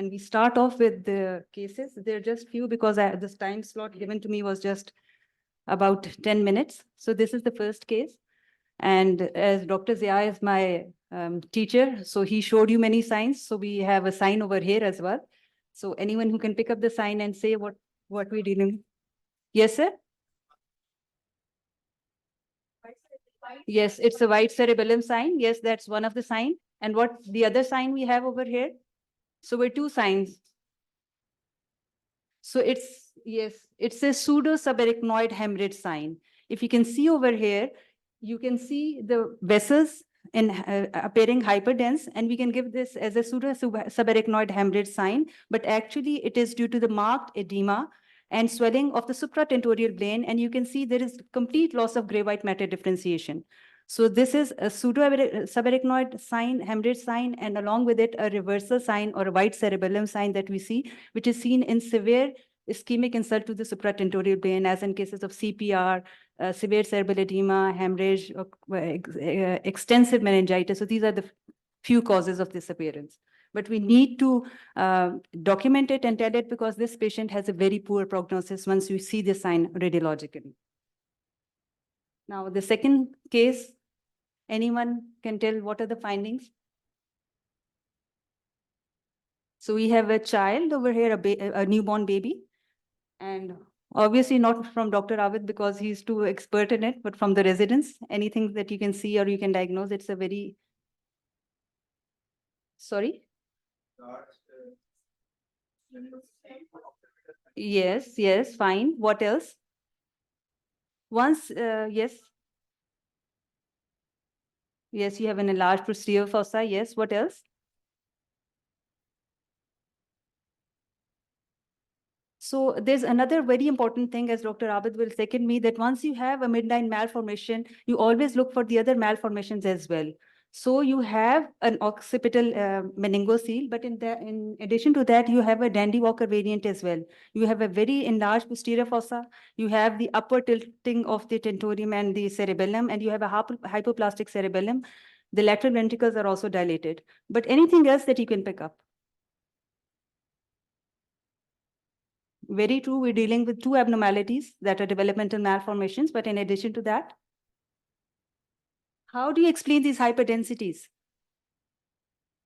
And we start off with the cases. There are just few because this time slot given to me was just about 10 minutes. So this is the first case. And as Dr. Zia is my teacher, so he showed you many signs. So we have a sign over here as well. So anyone who can pick up the sign and say what we're dealing with. Yes, sir? Yes, it's a white cerebellum sign. Yes, that's one of the sign. And what the other sign we have over here? So we're two signs. So it's, yes, it's a pseudo subarachnoid hemorrhage sign. If you can see over here, you can see the vessels in appearing hyperdense, and we can give this as a pseudo subarachnoid hemorrhage sign, but actually it is due to the marked edema and swelling of the supratentorial plane, and you can see there is complete loss of gray white matter differentiation. So this is a pseudo subarachnoid sign, hemorrhage sign, and along with it, a reversal sign or a white cerebellum sign that we see, which is seen in severe ischemic insult to the supratentorial plane, as in cases of CPR, severe cerebral edema, hemorrhage, extensive meningitis. So these are the few causes of this appearance. But we need to document it and tell it because this patient has a very poor prognosis once you see the sign radiologically. Now, the second case, anyone can tell what are the findings? So we have a child over here, a newborn baby, and obviously not from Dr. Avid because he's too expert in it, but from the residents, anything that you can see or you can diagnose, it's a very, sorry? Yes, yes, fine. What else? Once, yes. Yes, you have an enlarged posterior fossa. Yes, what else? So there's another very important thing, as Dr. Abid will second me, that once you have a midline malformation, you always look for the other malformations as well. So you have an occipital meningocele, but in addition to that, you have a Dandy Walker variant as well. You have a very enlarged posterior fossa. You have the upper tilting of the tentorium and the cerebellum, and you have a hypoplastic cerebellum. The lateral ventricles are also dilated. But anything else that you can pick up? Very true. We're dealing with two abnormalities that are developmental malformations. But in addition to that, how do you explain these hyperdensities?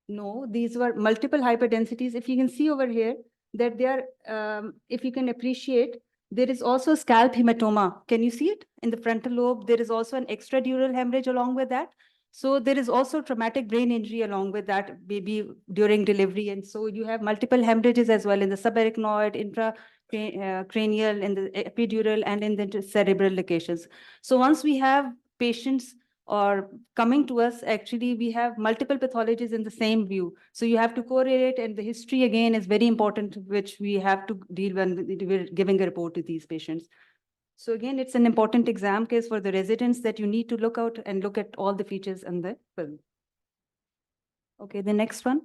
No, these were multiple hyperdensities. If you can see over here that they are, if you can appreciate, there is also scalp hematoma. Can you see it? In the frontal lobe, there is also an extradural hemorrhage along with that. So there is also traumatic brain injury along with that baby during delivery. And so you have multiple hemorrhages as well in the subarachnoid, intracranial, in the epidural, and in the cerebral locations. So once we have patients or coming to us, actually, we have multiple pathologies in the same view. So you have to correlate, and the history again is very important, which we have to deal when we're giving a report to these patients. So again, it's an important exam case for the residents that you need to look out and look at all the features in the film. Okay, the next one.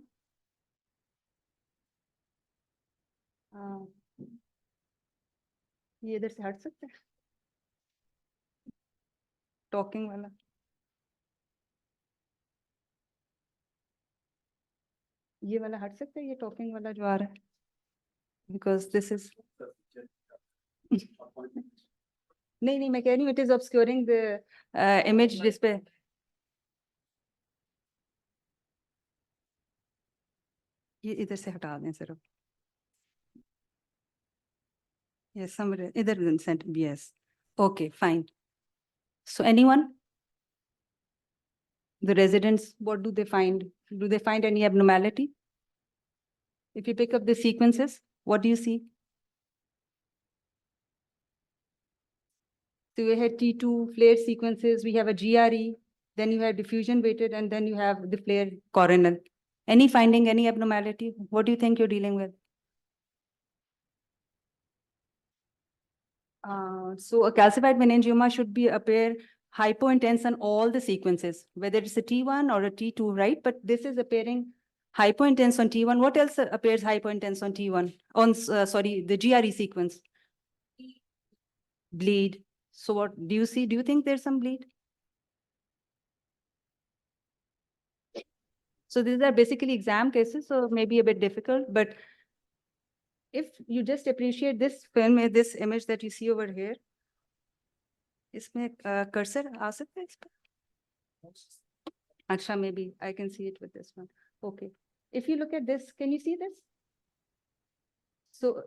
ये इधर से हट सकते हैं talking वाला ये वाला हट सकता है ये टॉकिंग वाला जो आ रहा है because this is नहीं मैं कह रही हूँ it is obscuring the image display. ये इधर से हटा दें सिर्फ. Yes, somebody either sent. Yes. Okay, fine. So anyone? The residents, what do they find? Do they find any abnormality? If you pick up the sequences, what do you see? So we had T2 flare sequences, we have a GRE, then you have diffusion weighted, and then you have the flare coronal. Any finding, any abnormality? What do you think you're dealing with? So a calcified meningioma should be appear hypointense on all the sequences, whether it's a T1 or a T2, right? But this is appearing hypointense on T1. What else appears hypointense on T1? On, sorry, the GRE sequence? Bleed. So what do you see? Do you think there's some bleed? So these are basically exam cases, so maybe a bit difficult, but if you just appreciate this film, this image that you see over here, इसमें cursor आ सकता है इस पर? Aksha, maybe I can see it with this one. Okay. If you look at this, can you see this? So,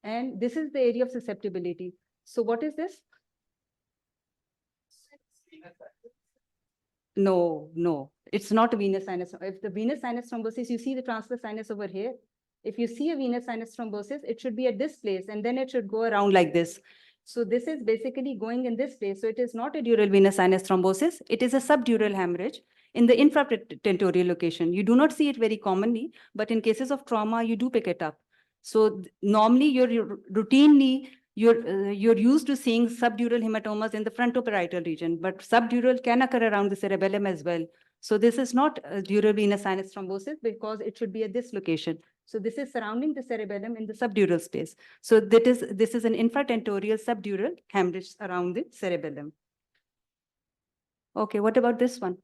and this is the area of susceptibility. So what is this? No, no, it's not a venous sinus. If the venous sinus thrombosis, you see the transverse sinus over here. If you see a venous sinus thrombosis, it should be at this place and then it should go around like this. So this is basically going in this place. So it is not a dural venous sinus thrombosis. It is a subdural hemorrhage in the infratentorial location. You do not see it very commonly, but in cases of trauma, you do pick it up. So normally you're routinely, you're used to seeing subdural hematomas in the frontoparietal region, but subdural can occur around the cerebellum as well. So this is not a dural venous sinus thrombosis because it should be at this location. So this is surrounding the cerebellum in the subdural space. So this is an infratentorial subdural hemorrhage around the cerebellum. Okay, what about this one?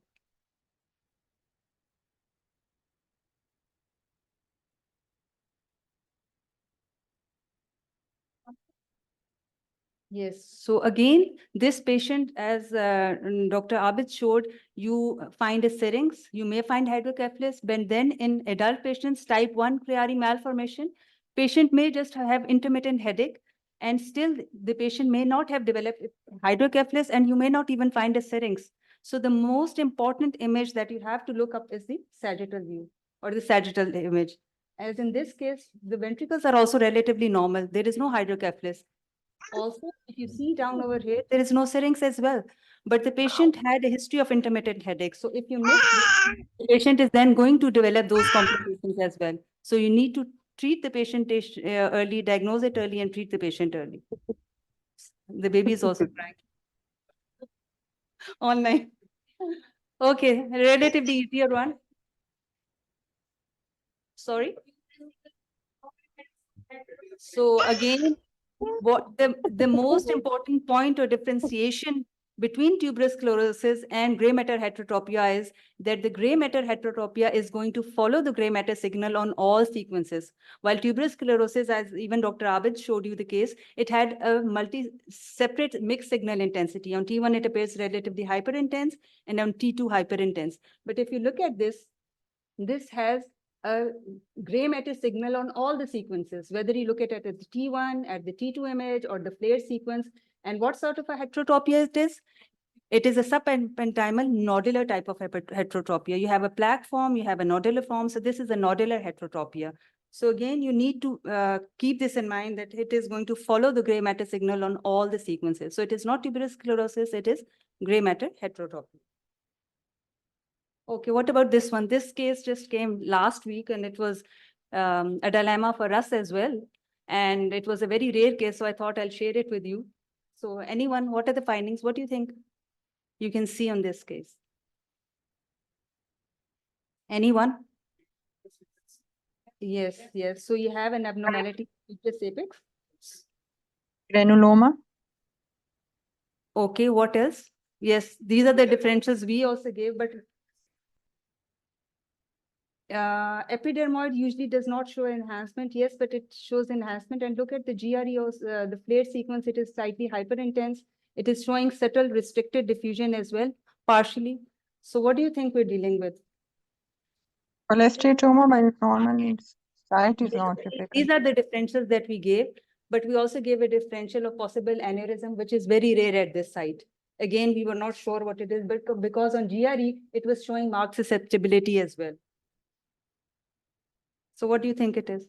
Yes. So again, this patient, as Dr. Abid showed, you find a syrinx, you may find hydrocephalus, but then in adult patients, type 1 Chiari malformation, patient may just have intermittent headache, and still the patient may not have developed hydrocephalus, and you may not even find a syrinx. So the most important image that you have to look up is the sagittal view or the sagittal image. As in this case, the ventricles are also relatively normal. There is no hydrocephalus. Also, if you see down over here, there is no syrinx as well. But the patient had a history of intermittent headache. So if you miss this, the patient is then going to develop those complications as well. So you need to treat the patient early, diagnose it early, and treat the patient early. The baby is also crying. Online. Okay, relatively easier one. Sorry. So again, what the most important point or differentiation between tuberous sclerosis and gray matter heterotopia is that the gray matter heterotopia is going to follow the gray matter signal on all sequences. While tuberous sclerosis, as even Dr. Abid showed you the case, it had a separate mixed signal intensity. On T1, it appears relatively hyperintense, and on T2, hyperintense. But if you look at this has a gray matter signal on all the sequences, whether you look at it at the T1, at the T2 image, or the flare sequence. And what sort of a heterotopia it is? It is a subpentymal nodular type of heterotopia. You have a plaque form, you have a nodular form. So this is a nodular heterotopia. So again, you need to keep this in mind that it is going to follow the gray matter signal on all the sequences. So it is not tuberous sclerosis, it is gray matter heterotopia. Okay, what about this one? This case just came last week and it was a dilemma for us as well. And it was a very rare case, so I thought I'll share it with you. So anyone, what are the findings? What do you think you can see on this case? Anyone? Yes, yes. So you have an abnormality in the apex. Granuloma. Okay, what else? Yes, these are the differentials we also gave, but epidermoid usually does not show enhancement. Yes, but it shows enhancement. And look at the GREOs, the flare sequence, it is slightly hyperintense. It is showing subtle restricted diffusion as well, partially. So what do you think we're dealing with? Cholesteatoma, but normally its site is not typical. These are the differentials that we gave, but we also gave a differential of possible aneurysm, which is very rare at this site. Again, we were not sure what it is, but because on GRE, it was showing marked susceptibility as well. So what do you think it is?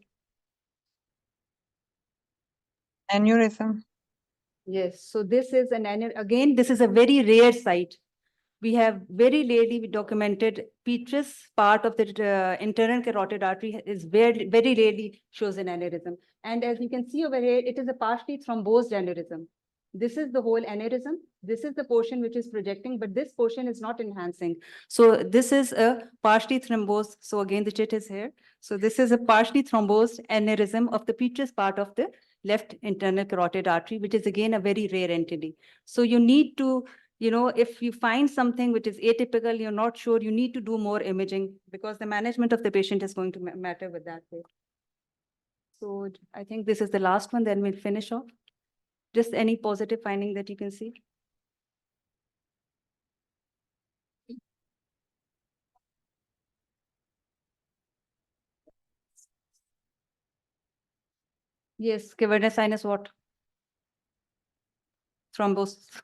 Aneurysm. Yes, so this is an again, this is a very rare site. We have very rarely documented petrous part of the internal carotid artery is very rarely shows an aneurysm. And as you can see over here, it is a partially thrombosed aneurysm. This is the whole aneurysm. This is the portion which is projecting, but this portion is not enhancing. So this is a partially thrombosed. So again, the chit is here. So this is a partially thrombosed aneurysm of the petrous part of the left internal carotid artery, which is again a very rare entity. So you need to if you find something which is atypical, you're not sure, you need to do more imaging because the management of the patient is going to matter with that way. So I think this is the last one, then we'll finish off. Just any positive finding that you can see. Yes, cavernous sinus what? Thrombosis.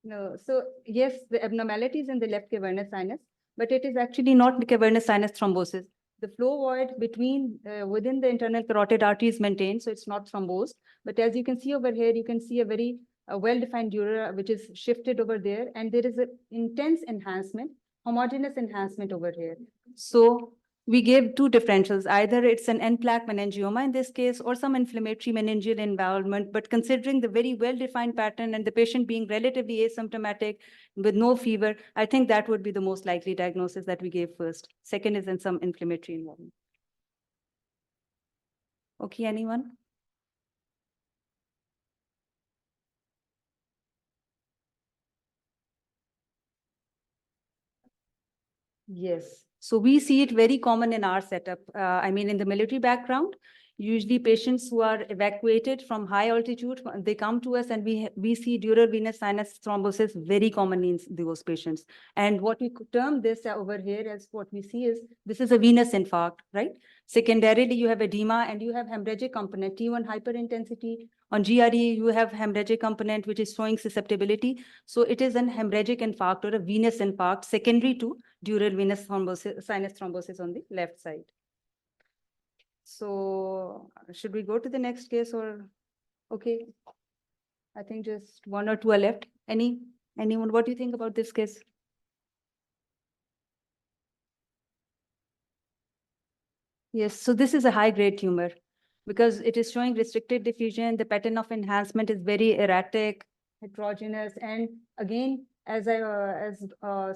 No, so yes, the abnormalities in the left cavernous sinus, but it is actually not the cavernous sinus thrombosis. The flow void between within the internal carotid artery is maintained, so it's not thrombosed. But as you can see over here, you can see a very well-defined dura which is shifted over there, and there is an intense enhancement, homogeneous enhancement over here. So we gave two differentials. Either it's an N-plaque meningioma in this case, or some inflammatory meningeal involvement. But considering the very well-defined pattern and the patient being relatively asymptomatic with no fever, I think that would be the most likely diagnosis that we gave first. Second is in some inflammatory involvement. Okay, anyone? Yes. So we see it very common in our setup. I mean, in the military background, usually patients who are evacuated from high altitude, they come to us and we see dural venous sinus thrombosis very commonly in those patients. And what we could term this over here as what we see is, this is a venous infarct, right? Secondarily, you have edema and you have hemorrhagic component, T1 hyperintensity. On GRE, you have hemorrhagic component, which is showing susceptibility. So it is an hemorrhagic infarct or a venous infarct secondary to dural venous thrombosis, sinus thrombosis on the left side. So should we go to the next case or, okay? I think just one or two are left. Anyone, what do you think about this case? Yes, so this is a high-grade tumor because it is showing restricted diffusion. The pattern of enhancement is very erratic, heterogeneous, and again, as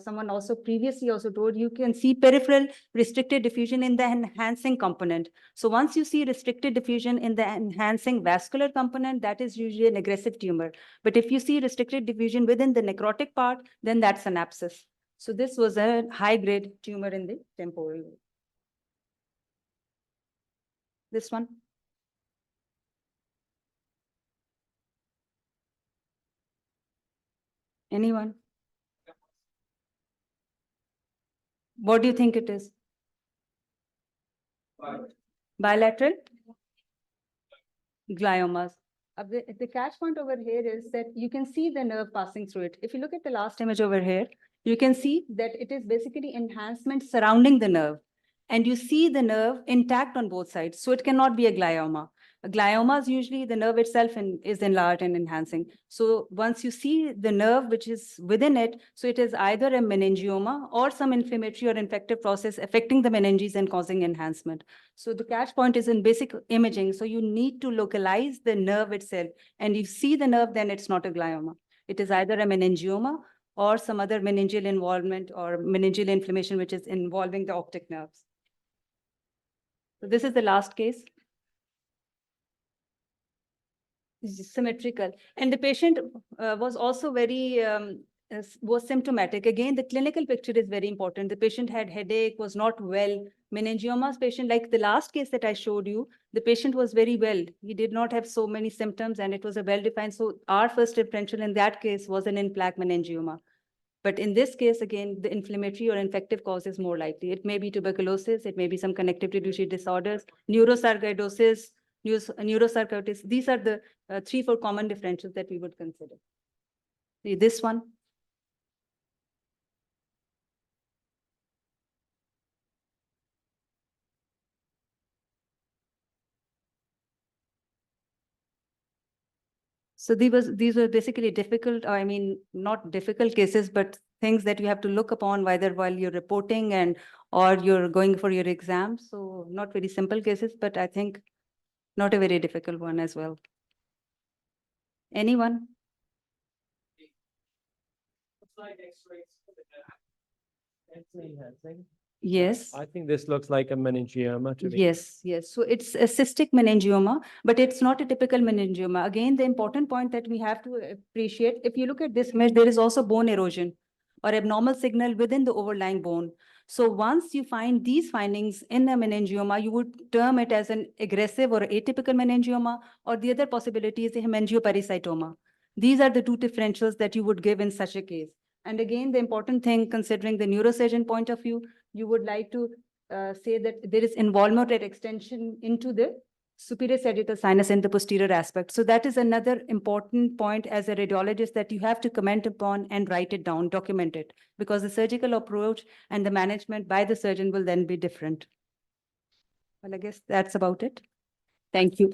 someone also previously also told, you can see peripheral restricted diffusion in the enhancing component. So once you see restricted diffusion in the enhancing vascular component, that is usually an aggressive tumor. But if you see restricted diffusion within the necrotic part, then that's an abscess. So this was a high-grade tumor in the temporal. This one. Anyone? What do you think it is? Bilateral gliomas. The catch point over here is that you can see the nerve passing through it. If you look at the last image over here, you can see that it is basically enhancement surrounding the nerve. And you see the nerve intact on both sides. So it cannot be a glioma. A glioma is usually the nerve itself is enlarged and enhancing. So once you see the nerve which is within it, so it is either a meningioma or some inflammatory or infective process affecting the meninges and causing enhancement. So the catch point is in basic imaging. So you need to localize the nerve itself. And you see the nerve, then it's not a glioma. It is either a meningioma or some other meningeal involvement or meningeal inflammation, which is involving the optic nerves. So this is the last case. Symmetrical. And the patient was also very, was symptomatic. Again, the clinical picture is very important. The patient had headache, was not well. Meningiomas patient, like the last case that I showed you, the patient was very well. He did not have so many symptoms and it was a well-defined. So our first differential in that case was an in-plaque meningioma. But in this case, again, the inflammatory or infective cause is more likely. It may be tuberculosis, it may be some connective tissue disorders, neurosarcoidosis, neurosarcoitis. These are the 3-4 common differentials that we would consider. See this one. So these were basically difficult, I mean, not difficult cases, but things that you have to look upon whether while you're reporting and or you're going for your exam. So not very simple cases, but I think not a very difficult one as well. Anyone? Yes. I think this looks like a meningioma to me. Yes, yes. So it's a cystic meningioma, but it's not a typical meningioma. Again, the important point that we have to appreciate, if you look at this image, there is also bone erosion or abnormal signal within the overlying bone. So once you find these findings in a meningioma, you would term it as an aggressive or atypical meningioma, or the other possibility is a hemangiopericytoma. These are the two differentials that you would give in such a case. And again, the important thing, considering the neurosurgeon point of view, you would like to say that there is involvement or extension into the superior sagittal sinus in the posterior aspect. So that is another important point as a radiologist that you have to comment upon and write it down, document it, because the surgical approach and the management by the surgeon will then be different. Well, I guess that's about it. Thank you.